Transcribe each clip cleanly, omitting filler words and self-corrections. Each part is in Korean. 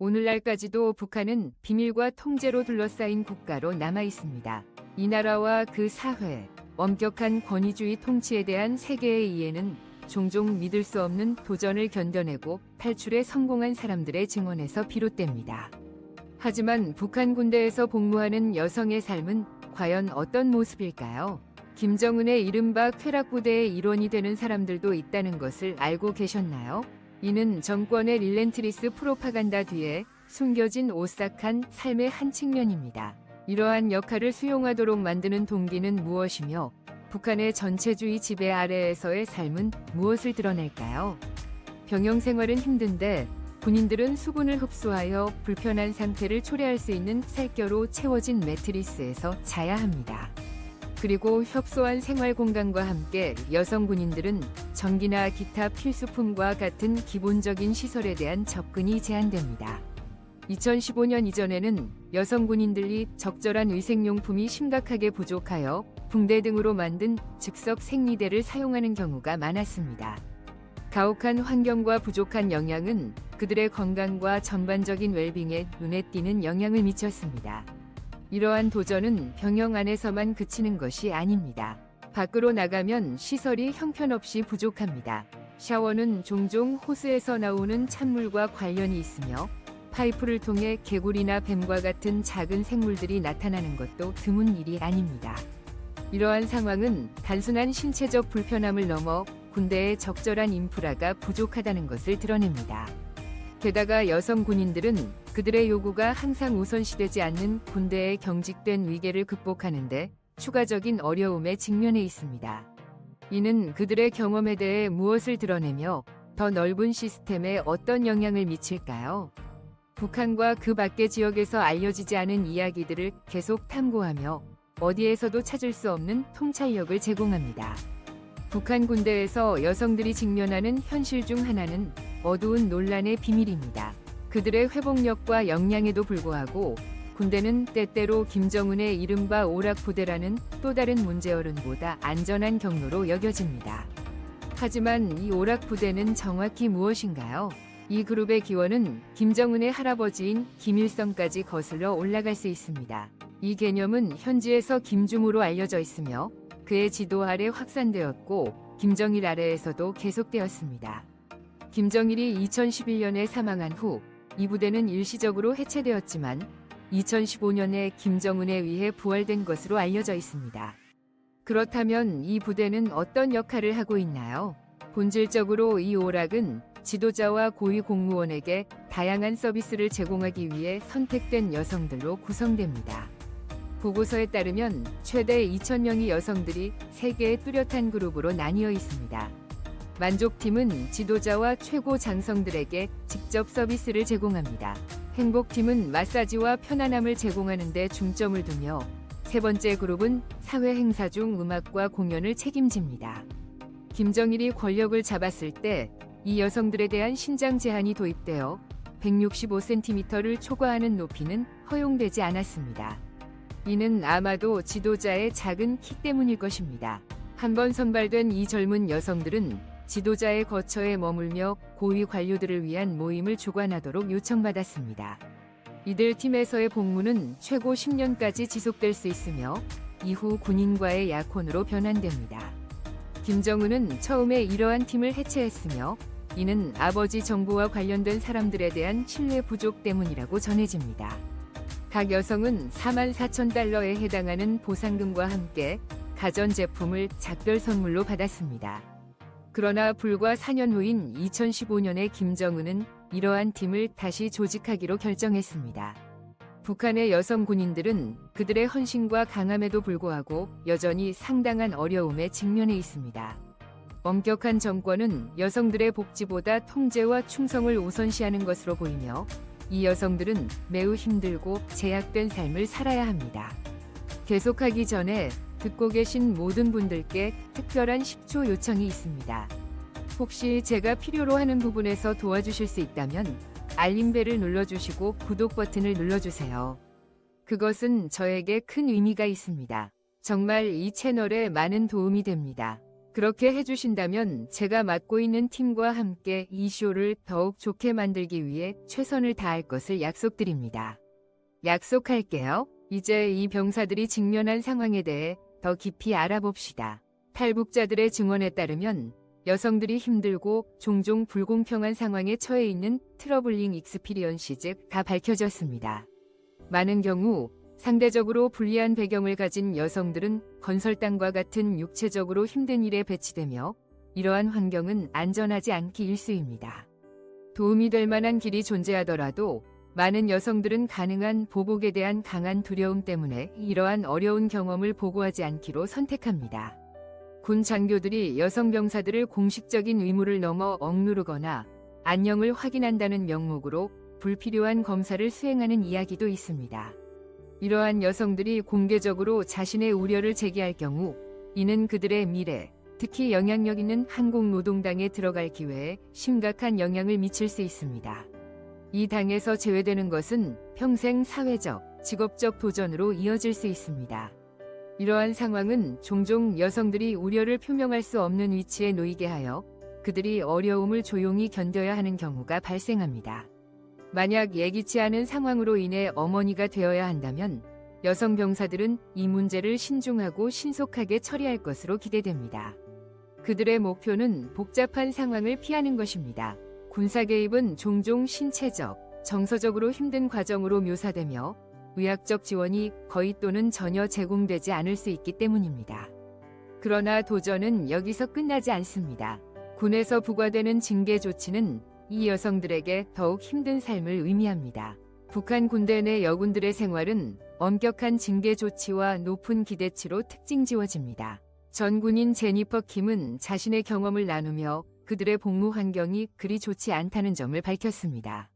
오늘날까지도 북한은 비밀과 통제로 둘러싸인 국가로 남아 있습니다. 이 나라와 그 사회, 엄격한 권위주의 통치에 대한 세계의 이해는 종종 믿을 수 없는 도전을 견뎌내고 탈출에 성공한 사람들의 증언에서 비롯됩니다. 하지만 북한 군대에서 복무하는 여성의 삶은 과연 어떤 모습일까요? 김정은의 이른바 쾌락부대의 일원이 되는 사람들도 있다는 것을 알고 계셨나요? 이는 정권의 릴렌트리스 프로파간다 뒤에 숨겨진 오싹한 삶의 한 측면입니다. 이러한 역할을 수용하도록 만드는 동기는 무엇이며 북한의 전체주의 지배 아래에서의 삶은 무엇을 드러낼까요? 병영 생활은 힘든데 군인들은 수분을 흡수하여 불편한 상태를 초래할 수 있는 살결로 채워진 매트리스에서 자야 합니다. 그리고 협소한 생활 공간과 함께 여성 군인들은 전기나 기타 필수품과 같은 기본적인 시설에 대한 접근이 제한됩니다. 2015년 이전에는 여성 군인들이 적절한 위생용품이 심각하게 부족하여 붕대 등으로 만든 즉석 생리대를 사용하는 경우가 많았습니다. 가혹한 환경과 부족한 영양은 그들의 건강과 전반적인 웰빙에 눈에 띄는 영향을 미쳤습니다. 이러한 도전은 병영 안에서만 그치는 것이 아닙니다. 밖으로 나가면 시설이 형편없이 부족합니다. 샤워는 종종 호스에서 나오는 찬물과 관련이 있으며 파이프를 통해 개구리나 뱀과 같은 작은 생물들이 나타나는 것도 드문 일이 아닙니다. 이러한 상황은 단순한 신체적 불편함을 넘어 군대의 적절한 인프라가 부족하다는 것을 드러냅니다. 게다가 여성 군인들은 그들의 요구가 항상 우선시되지 않는 군대의 경직된 위계를 극복하는데 추가적인 어려움에 직면해 있습니다. 이는 그들의 경험에 대해 무엇을 드러내며 더 넓은 시스템에 어떤 영향을 미칠까요? 북한과 그 밖의 지역에서 알려지지 않은 이야기들을 계속 탐구하며 어디에서도 찾을 수 없는 통찰력을 제공합니다. 북한 군대에서 여성들이 직면하는 현실 중 하나는 어두운 논란의 비밀입니다. 그들의 회복력과 역량에도 불구하고 군대는 때때로 김정은의 이른바 오락부대라는 또 다른 문제어른보다 안전한 경로로 여겨집니다. 하지만 이 오락부대는 정확히 무엇인가요? 이 그룹의 기원은 김정은의 할아버지인 김일성까지 거슬러 올라갈 수 있습니다. 이 개념은 현지에서 김중으로 알려져 있으며 그의 지도 아래 확산되었고 김정일 아래에서도 계속되었습니다. 김정일이 2011년에 사망한 후 이 부대는 일시적으로 해체되었지만 2015년에 김정은에 의해 부활된 것으로 알려져 있습니다. 그렇다면 이 부대는 어떤 역할을 하고 있나요? 본질적으로 이 오락은 지도자와 고위 공무원에게 다양한 서비스를 제공하기 위해 선택된 여성들로 구성됩니다. 보고서에 따르면 최대 2,000명의 여성들이 3개의 뚜렷한 그룹으로 나뉘어 있습니다. 만족팀은 지도자와 최고 장성들에게 직접 서비스를 제공합니다. 행복팀은 마사지와 편안함을 제공하는 데 중점을 두며 세 번째 그룹은 사회 행사 중 음악과 공연을 책임집니다. 김정일이 권력을 잡았을 때 이 여성들에 대한 신장 제한이 도입되어 165cm를 초과하는 높이는 허용되지 않았습니다. 이는 아마도 지도자의 작은 키 때문일 것입니다. 한번 선발된 이 젊은 여성들은 지도자의 거처에 머물며 고위 관료들을 위한 모임을 주관하도록 요청받았습니다. 이들 팀에서의 복무는 최고 10년까지 지속될 수 있으며 이후 군인과의 약혼으로 변환됩니다. 김정은은 처음에 이러한 팀을 해체했으며 이는 아버지 정부와 관련된 사람들에 대한 신뢰 부족 때문이라고 전해집니다. 각 여성은 44,000달러에 해당하는 보상금과 함께 가전제품을 작별 선물로 받았습니다. 그러나 불과 4년 후인 2015년에 김정은은 이러한 팀을 다시 조직하기로 결정했습니다. 북한의 여성 군인들은 그들의 헌신과 강함에도 불구하고 여전히 상당한 어려움에 직면해 있습니다. 엄격한 정권은 여성들의 복지보다 통제와 충성을 우선시하는 것으로 보이며 이 여성들은 매우 힘들고 제약된 삶을 살아야 합니다. 계속하기 전에 듣고 계신 모든 분들께 특별한 10초 요청이 있습니다. 혹시 제가 필요로 하는 부분에서 도와주실 수 있다면 알림벨을 눌러주시고 구독 버튼을 눌러주세요. 그것은 저에게 큰 의미가 있습니다. 정말 이 채널에 많은 도움이 됩니다. 그렇게 해주신다면 제가 맡고 있는 팀과 함께 이 쇼를 더욱 좋게 만들기 위해 최선을 다할 것을 약속드립니다. 약속할게요. 이제 이 병사들이 직면한 상황에 대해 더 깊이 알아봅시다. 탈북자들의 증언에 따르면 여성들이 힘들고 종종 불공평한 상황에 처해 있는 트러블링 익스피리언시즈가 밝혀졌습니다. 많은 경우 상대적으로 불리한 배경을 가진 여성들은 건설당과 같은 육체적으로 힘든 일에 배치되며 이러한 환경은 안전하지 않기 일쑤입니다. 도움이 될 만한 길이 존재하더라도 많은 여성들은 가능한 보복에 대한 강한 두려움 때문에 이러한 어려운 경험을 보고하지 않기로 선택합니다. 군 장교들이 여성 병사들을 공식적인 의무를 넘어 억누르거나 안녕을 확인한다는 명목으로 불필요한 검사를 수행하는 이야기도 있습니다. 이러한 여성들이 공개적으로 자신의 우려를 제기할 경우 이는 그들의 미래, 특히 영향력 있는 항공노동당에 들어갈 기회에 심각한 영향을 미칠 수 있습니다. 이 당에서 제외되는 것은 평생 사회적, 직업적 도전으로 이어질 수 있습니다. 이러한 상황은 종종 여성들이 우려를 표명할 수 없는 위치에 놓이게 하여 그들이 어려움을 조용히 견뎌야 하는 경우가 발생합니다. 만약 예기치 않은 상황으로 인해 어머니가 되어야 한다면 여성 병사들은 이 문제를 신중하고 신속하게 처리할 것으로 기대됩니다. 그들의 목표는 복잡한 상황을 피하는 것입니다. 군사 개입은 종종 신체적, 정서적으로 힘든 과정으로 묘사되며 의학적 지원이 거의 또는 전혀 제공되지 않을 수 있기 때문입니다. 그러나 도전은 여기서 끝나지 않습니다. 군에서 부과되는 징계 조치는 이 여성들에게 더욱 힘든 삶을 의미합니다. 북한 군대 내 여군들의 생활은 엄격한 징계 조치와 높은 기대치로 특징지어집니다. 전 군인 제니퍼 킴은 자신의 경험을 나누며 그들의 복무 환경이 그리 좋지 않다는 점을 밝혔습니다.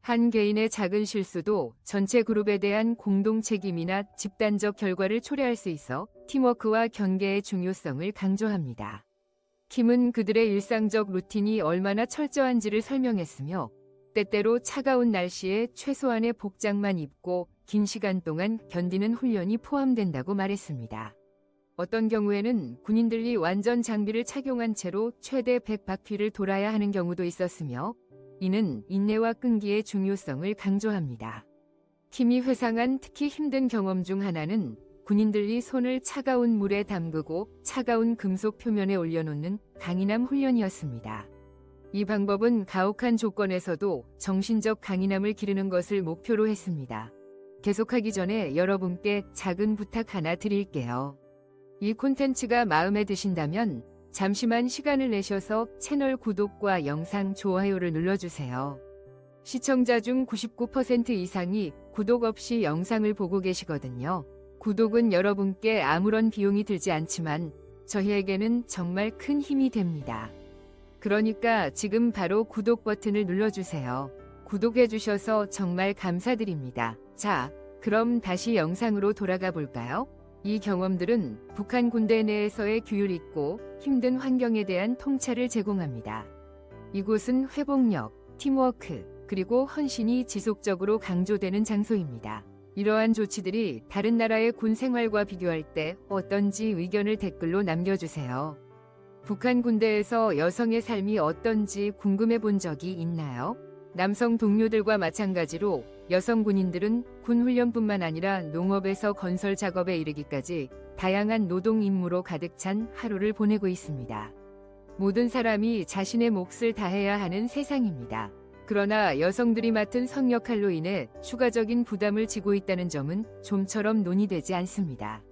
한 개인의 작은 실수도 전체 그룹에 대한 공동 책임이나 집단적 결과를 초래할 수 있어 팀워크와 경계의 중요성을 강조합니다. 킴은 그들의 일상적 루틴이 얼마나 철저한지를 설명했으며 때때로 차가운 날씨에 최소한의 복장만 입고 긴 시간 동안 견디는 훈련이 포함된다고 말했습니다. 어떤 경우에는 군인들이 완전 장비를 착용한 채로 최대 100바퀴를 돌아야 하는 경우도 있었으며 이는 인내와 끈기의 중요성을 강조합니다. 킴이 회상한 특히 힘든 경험 중 하나는 군인들이 손을 차가운 물에 담그고 차가운 금속 표면에 올려놓는 강인함 훈련이었습니다. 이 방법은 가혹한 조건에서도 정신적 강인함을 기르는 것을 목표로 했습니다. 계속하기 전에 여러분께 작은 부탁 하나 드릴게요. 이 콘텐츠가 마음에 드신다면 잠시만 시간을 내셔서 채널 구독과 영상 좋아요를 눌러주세요. 시청자 중 99% 이상이 구독 없이 영상을 보고 계시거든요. 구독은 여러분께 아무런 비용이 들지 않지만 저희에게는 정말 큰 힘이 됩니다. 그러니까 지금 바로 구독 버튼을 눌러주세요. 구독해주셔서 정말 감사드립니다. 자, 그럼 다시 영상으로 돌아가 볼까요? 이 경험들은 북한 군대 내에서의 규율 있고 힘든 환경에 대한 통찰을 제공합니다. 이곳은 회복력, 팀워크, 그리고 헌신이 지속적으로 강조되는 장소입니다. 이러한 조치들이 다른 나라의 군 생활과 비교할 때 어떤지 의견을 댓글로 남겨주세요. 북한 군대에서 여성의 삶이 어떤지 궁금해 본 적이 있나요? 남성 동료들과 마찬가지로 여성 군인들은 군 훈련뿐만 아니라 농업에서 건설 작업에 이르기까지 다양한 노동 임무로 가득 찬 하루를 보내고 있습니다. 모든 사람이 자신의 몫을 다해야 하는 세상입니다. 그러나 여성들이 맡은 성 역할로 인해 추가적인 부담을 지고 있다는 점은 좀처럼 논의되지 않습니다.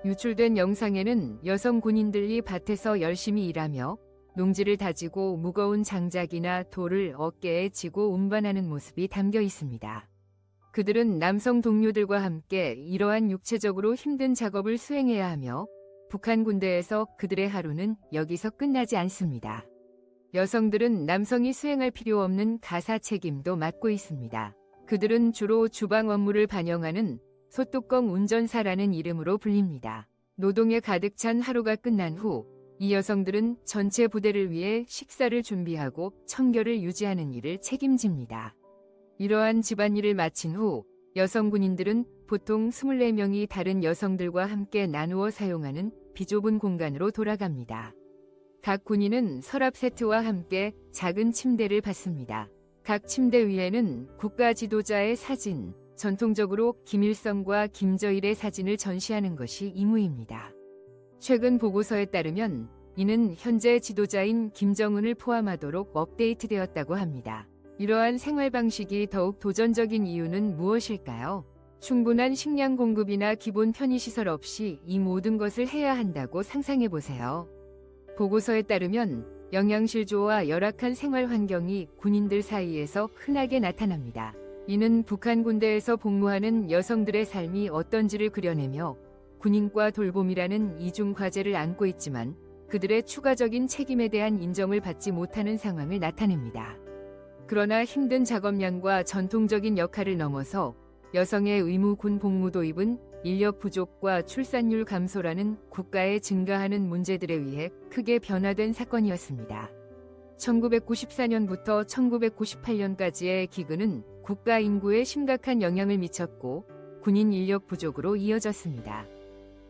유출된 영상에는 여성 군인들이 밭에서 열심히 일하며 농지를 다지고 무거운 장작이나 돌을 어깨에 지고 운반하는 모습이 담겨 있습니다. 그들은 남성 동료들과 함께 이러한 육체적으로 힘든 작업을 수행해야 하며 북한 군대에서 그들의 하루는 여기서 끝나지 않습니다. 여성들은 남성이 수행할 필요 없는 가사 책임도 맡고 있습니다. 그들은 주로 주방 업무를 반영하는 소뚜껑 운전사라는 이름으로 불립니다. 노동에 가득 찬 하루가 끝난 후 이 여성들은 전체 부대를 위해 식사를 준비하고 청결을 유지하는 일을 책임집니다. 이러한 집안일을 마친 후 여성 군인들은 보통 24명이 다른 여성들과 함께 나누어 사용하는 비좁은 공간으로 돌아갑니다. 각 군인은 서랍 세트와 함께 작은 침대를 받습니다. 각 침대 위에는 국가 지도자의 사진, 전통적으로 김일성과 김저일의 사진을 전시하는 것이 임무입니다. 최근 보고서에 따르면 이는 현재 지도자인 김정은을 포함하도록 업데이트되었다고 합니다. 이러한 생활 방식이 더욱 도전적인 이유는 무엇일까요? 충분한 식량 공급이나 기본 편의시설 없이 이 모든 것을 해야 한다고 상상해 보세요. 보고서에 따르면 영양실조와 열악한 생활 환경이 군인들 사이에서 흔하게 나타납니다. 이는 북한 군대에서 복무하는 여성들의 삶이 어떤지를 그려내며 군인과 돌봄이라는 이중 과제를 안고 있지만 그들의 추가적인 책임에 대한 인정을 받지 못하는 상황을 나타냅니다. 그러나 힘든 작업량과 전통적인 역할을 넘어서 여성의 의무 군 복무 도입은 인력 부족과 출산율 감소라는 국가의 증가하는 문제들에 의해 크게 변화된 사건이었습니다. 1994년부터 1998년까지의 기근은 국가 인구에 심각한 영향을 미쳤고 군인 인력 부족으로 이어졌습니다.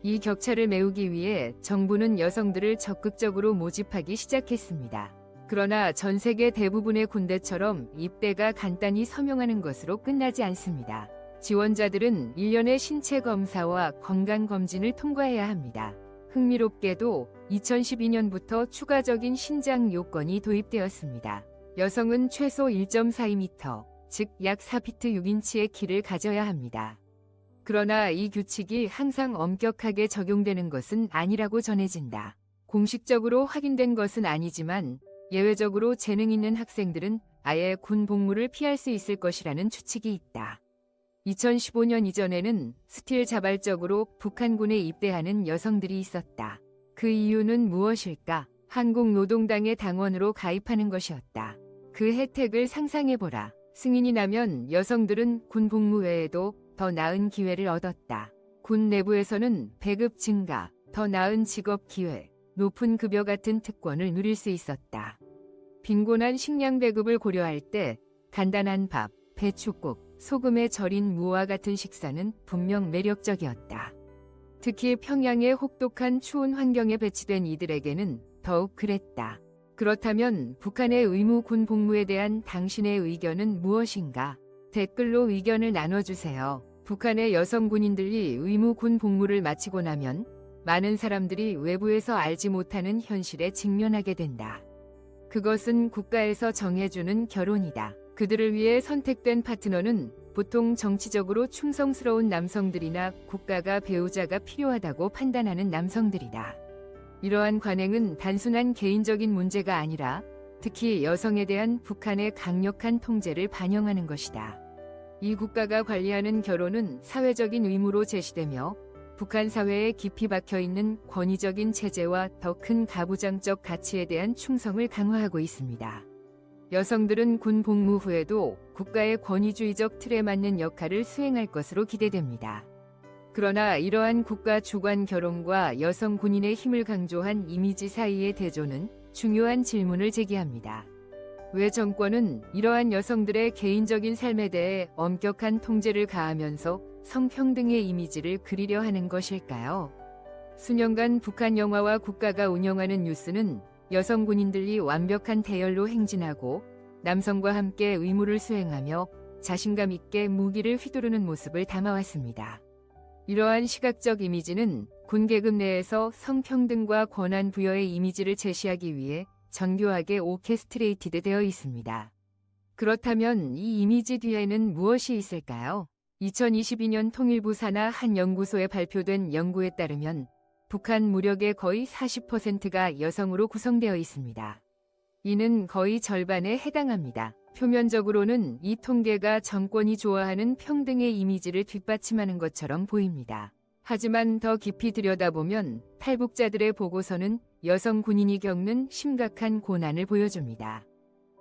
이 격차를 메우기 위해 정부는 여성들을 적극적으로 모집하기 시작했습니다. 그러나 전 세계 대부분의 군대처럼 입대가 간단히 서명하는 것으로 끝나지 않습니다. 지원자들은 1년의 신체 검사와 건강 검진을 통과해야 합니다. 흥미롭게도 2012년부터 추가적인 신장 요건이 도입되었습니다. 여성은 최소 1.42m, 즉 약 4피트 6인치의 키를 가져야 합니다. 그러나 이 규칙이 항상 엄격하게 적용되는 것은 아니라고 전해진다. 공식적으로 확인된 것은 아니지만 예외적으로 재능 있는 학생들은 아예 군 복무를 피할 수 있을 것이라는 추측이 있다. 2015년 이전에는 스틸 자발적으로 북한군에 입대하는 여성들이 있었다. 그 이유는 무엇일까? 한국노동당의 당원으로 가입하는 것이었다. 그 혜택을 상상해보라. 승인이 나면 여성들은 군 복무 외에도 더 나은 기회를 얻었다. 군 내부에서는 배급 증가, 더 나은 직업 기회, 높은 급여 같은 특권을 누릴 수 있었다. 빈곤한 식량 배급을 고려할 때 간단한 밥, 배춧국, 소금에 절인 무와 같은 식사는 분명 매력적이었다. 특히 평양의 혹독한 추운 환경에 배치된 이들에게는 더욱 그랬다. 그렇다면 북한의 의무 군 복무에 대한 당신의 의견은 무엇인가? 댓글로 의견을 나눠주세요. 북한의 여성 군인들이 의무 군 복무를 마치고 나면 많은 사람들이 외부에서 알지 못하는 현실에 직면하게 된다. 그것은 국가에서 정해주는 결혼이다. 그들을 위해 선택된 파트너는 보통 정치적으로 충성스러운 남성들이나 국가가 배우자가 필요하다고 판단하는 남성들이다. 이러한 관행은 단순한 개인적인 문제가 아니라 특히 여성에 대한 북한의 강력한 통제를 반영하는 것이다. 이 국가가 관리하는 결혼은 사회적인 의무로 제시되며 북한 사회에 깊이 박혀있는 권위적인 체제와 더 큰 가부장적 가치에 대한 충성을 강화하고 있습니다. 여성들은 군 복무 후에도 국가의 권위주의적 틀에 맞는 역할을 수행할 것으로 기대됩니다. 그러나 이러한 국가 주관 결혼과 여성 군인의 힘을 강조한 이미지 사이의 대조는 중요한 질문을 제기합니다. 왜 정권은 이러한 여성들의 개인적인 삶에 대해 엄격한 통제를 가하면서 성평등의 이미지를 그리려 하는 것일까요? 수년간 북한 영화와 국가가 운영하는 뉴스는 여성 군인들이 완벽한 대열로 행진하고 남성과 함께 의무를 수행하며 자신감 있게 무기를 휘두르는 모습을 담아왔습니다. 이러한 시각적 이미지는 군 계급 내에서 성평등과 권한 부여의 이미지를 제시하기 위해 정교하게 오케스트레이티드 되어 있습니다. 그렇다면 이 이미지 뒤에는 무엇이 있을까요? 2022년 통일부 산하 한 연구소에 발표된 연구에 따르면 북한 무력의 거의 40%가 여성으로 구성되어 있습니다. 이는 거의 절반에 해당합니다. 표면적으로는 이 통계가 정권이 좋아하는 평등의 이미지를 뒷받침하는 것처럼 보입니다. 하지만 더 깊이 들여다보면 탈북자들의 보고서는 여성 군인이 겪는 심각한 고난을 보여줍니다.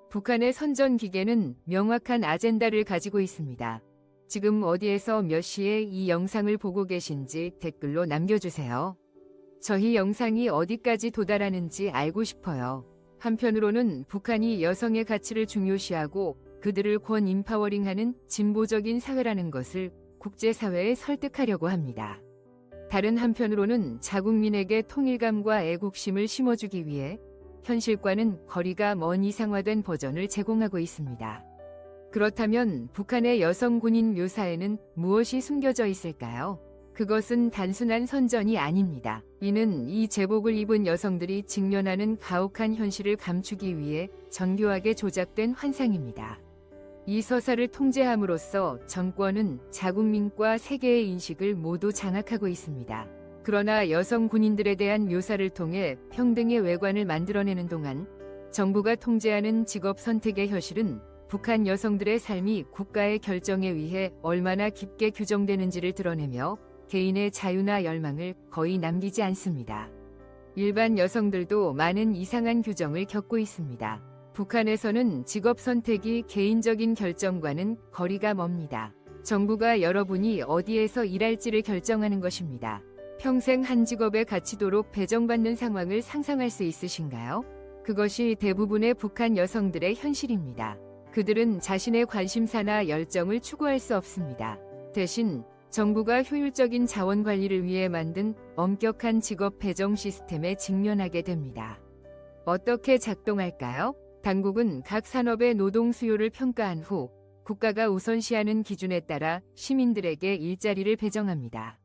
북한의 선전 기계는 명확한 아젠다를 가지고 있습니다. 지금 어디에서 몇 시에 이 영상을 보고 계신지 댓글로 남겨주세요. 저희 영상이 어디까지 도달하는지 알고 싶어요. 한편으로는 북한이 여성의 가치를 중요시하고 그들을 권 인파워링하는 진보적인 사회라는 것을 국제사회에 설득하려고 합니다. 다른 한편으로는 자국민에게 통일감과 애국심을 심어주기 위해 현실과는 거리가 먼 이상화된 버전을 제공하고 있습니다. 그렇다면 북한의 여성 군인 묘사에는 무엇이 숨겨져 있을까요? 그것은 단순한 선전이 아닙니다. 이는 이 제복을 입은 여성들이 직면하는 가혹한 현실을 감추기 위해 정교하게 조작된 환상입니다. 이 서사를 통제함으로써 정권은 자국민과 세계의 인식을 모두 장악하고 있습니다. 그러나 여성 군인들에 대한 묘사를 통해 평등의 외관을 만들어내는 동안 정부가 통제하는 직업 선택의 현실은 북한 여성들의 삶이 국가의 결정에 의해 얼마나 깊게 규정되는지를 드러내며 개인의 자유나 열망을 거의 남기지 않습니다. 일반 여성들도 많은 이상한 규정을 겪고 있습니다. 북한에서는 직업 선택이 개인적인 결정과는 거리가 멉니다. 정부가 여러분이 어디에서 일할지를 결정하는 것입니다. 평생 한 직업에 갇히도록 배정받는 상황을 상상할 수 있으신가요? 그것이 대부분의 북한 여성들의 현실입니다. 그들은 자신의 관심사나 열정을 추구할 수 없습니다. 대신 정부가 효율적인 자원 관리를 위해 만든 엄격한 직업 배정 시스템에 직면하게 됩니다. 어떻게 작동할까요? 당국은 각 산업의 노동 수요를 평가한 후 국가가 우선시하는 기준에 따라 시민들에게 일자리를 배정합니다.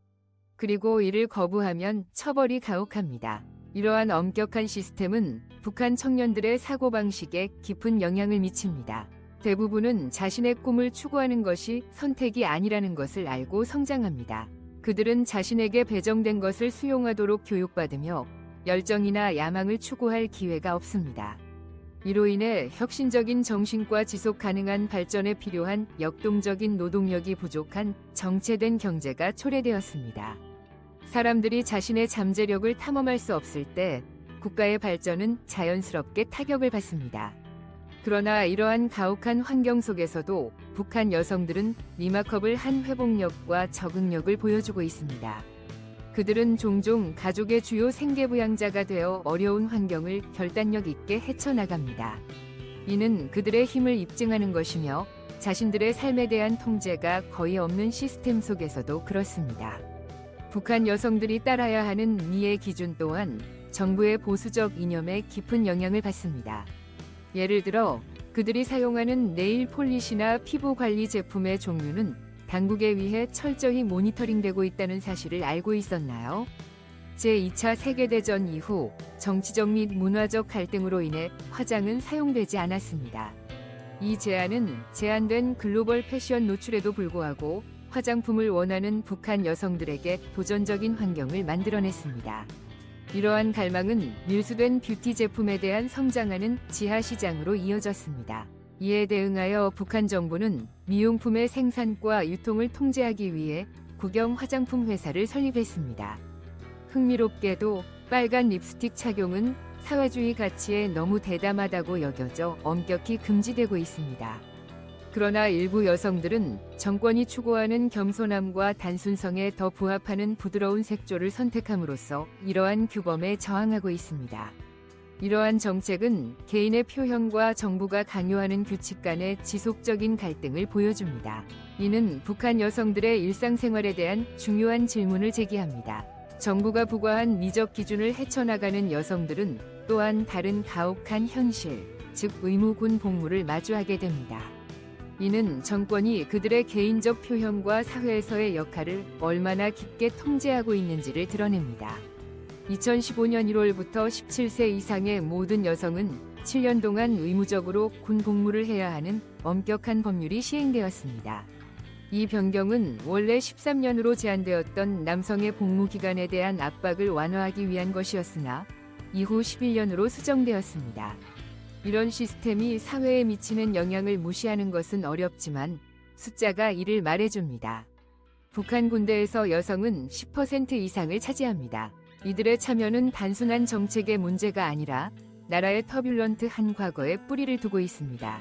그리고 이를 거부하면 처벌이 가혹합니다. 이러한 엄격한 시스템은 북한 청년들의 사고방식에 깊은 영향을 미칩니다. 대부분은 자신의 꿈을 추구하는 것이 선택이 아니라는 것을 알고 성장합니다. 그들은 자신에게 배정된 것을 수용하도록 교육받으며 열정이나 야망을 추구할 기회가 없습니다. 이로 인해 혁신적인 정신과 지속 가능한 발전에 필요한 역동적인 노동력이 부족한 정체된 경제가 초래되었습니다. 사람들이 자신의 잠재력을 탐험할 수 없을 때 국가의 발전은 자연스럽게 타격을 받습니다. 그러나 이러한 가혹한 환경 속에서도 북한 여성들은 리마커블 한 회복력과 적응력을 보여주고 있습니다. 그들은 종종 가족의 주요 생계부양자가 되어 어려운 환경을 결단력 있게 헤쳐나갑니다. 이는 그들의 힘을 입증하는 것이며 자신들의 삶에 대한 통제가 거의 없는 시스템 속에서도 그렇습니다. 북한 여성들이 따라야 하는 미의 기준 또한 정부의 보수적 이념에 깊은 영향을 받습니다. 예를 들어 그들이 사용하는 네일 폴리시나 피부 관리 제품의 종류는 당국에 의해 철저히 모니터링되고 있다는 사실을 알고 있었나요? 제2차 세계대전 이후 정치적 및 문화적 갈등으로 인해 화장은 사용되지 않았습니다. 이 제한은 제한된 글로벌 패션 노출에도 불구하고 화장품을 원하는 북한 여성들에게 도전적인 환경을 만들어냈습니다. 이러한 갈망은 밀수된 뷰티 제품에 대한 성장하는 지하 시장으로 이어졌습니다. 이에 대응하여 북한 정부는 미용품의 생산과 유통을 통제하기 위해 국영 화장품 회사를 설립했습니다. 흥미롭게도 빨간 립스틱 착용은 사회주의 가치에 너무 대담하다고 여겨져 엄격히 금지되고 있습니다. 그러나 일부 여성들은 정권이 추구하는 겸손함과 단순성에 더 부합하는 부드러운 색조를 선택함으로써 이러한 규범에 저항하고 있습니다. 이러한 정책은 개인의 표현과 정부가 강요하는 규칙 간의 지속적인 갈등을 보여줍니다. 이는 북한 여성들의 일상생활에 대한 중요한 질문을 제기합니다. 정부가 부과한 미적 기준을 헤쳐나가는 여성들은 또한 다른 가혹한 현실, 즉 의무군 복무를 마주하게 됩니다. 이는 정권이 그들의 개인적 표현과 사회에서의 역할을 얼마나 깊게 통제하고 있는지를 드러냅니다. 2015년 1월부터 17세 이상의 모든 여성은 7년 동안 의무적으로 군 복무를 해야 하는 엄격한 법률이 시행되었습니다. 이 변경은 원래 13년으로 제한되었던 남성의 복무 기간에 대한 압박을 완화하기 위한 것이었으나 이후 11년으로 수정되었습니다. 이런 시스템이 사회에 미치는 영향을 무시하는 것은 어렵지만 숫자가 이를 말해줍니다. 북한 군대에서 여성은 10% 이상을 차지합니다. 이들의 참여는 단순한 정책의 문제가 아니라 나라의 터뷸런트한 과거에 뿌리를 두고 있습니다.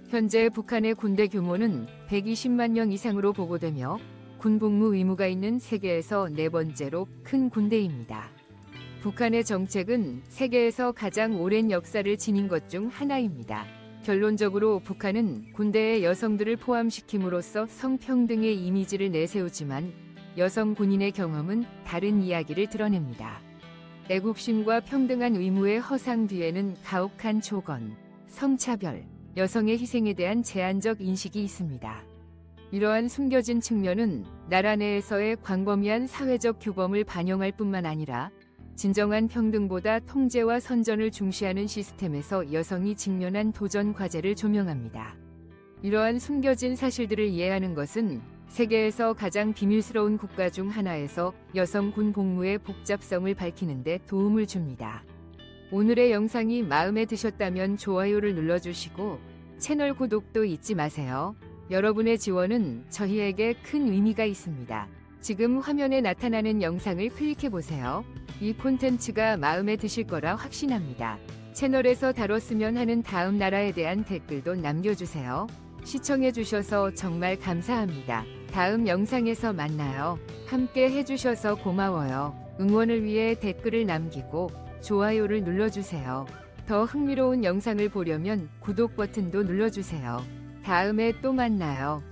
현재 북한의 군대 규모는 120만 명 이상으로 보고되며 군 복무 의무가 있는 세계에서 네 번째로 큰 군대입니다. 북한의 정책은 세계에서 가장 오랜 역사를 지닌 것 중 하나입니다. 결론적으로 북한은 군대에 여성들을 포함시킴으로써 성평등의 이미지를 내세우지만 여성 군인의 경험은 다른 이야기를 드러냅니다. 애국심과 평등한 의무의 허상 뒤에는 가혹한 조건, 성차별, 여성의 희생에 대한 제한적 인식이 있습니다. 이러한 숨겨진 측면은 나라 내에서의 광범위한 사회적 규범을 반영할 뿐만 아니라 진정한 평등보다 통제와 선전을 중시하는 시스템에서 여성이 직면한 도전 과제를 조명합니다. 이러한 숨겨진 사실들을 이해하는 것은 세계에서 가장 비밀스러운 국가 중 하나에서 여성 군 복무의 복잡성을 밝히는 데 도움을 줍니다. 오늘의 영상이 마음에 드셨다면 좋아요를 눌러주시고 채널 구독도 잊지 마세요. 여러분의 지원은 저희에게 큰 의미가 있습니다. 지금 화면에 나타나는 영상을 클릭해보세요. 이 콘텐츠가 마음에 드실 거라 확신합니다. 채널에서 다뤘으면 하는 다음 나라에 대한 댓글도 남겨주세요. 시청해주셔서 정말 감사합니다. 다음 영상에서 만나요. 함께 해주셔서 고마워요. 응원을 위해 댓글을 남기고 좋아요를 눌러주세요. 더 흥미로운 영상을 보려면 구독 버튼도 눌러주세요. 다음에 또 만나요.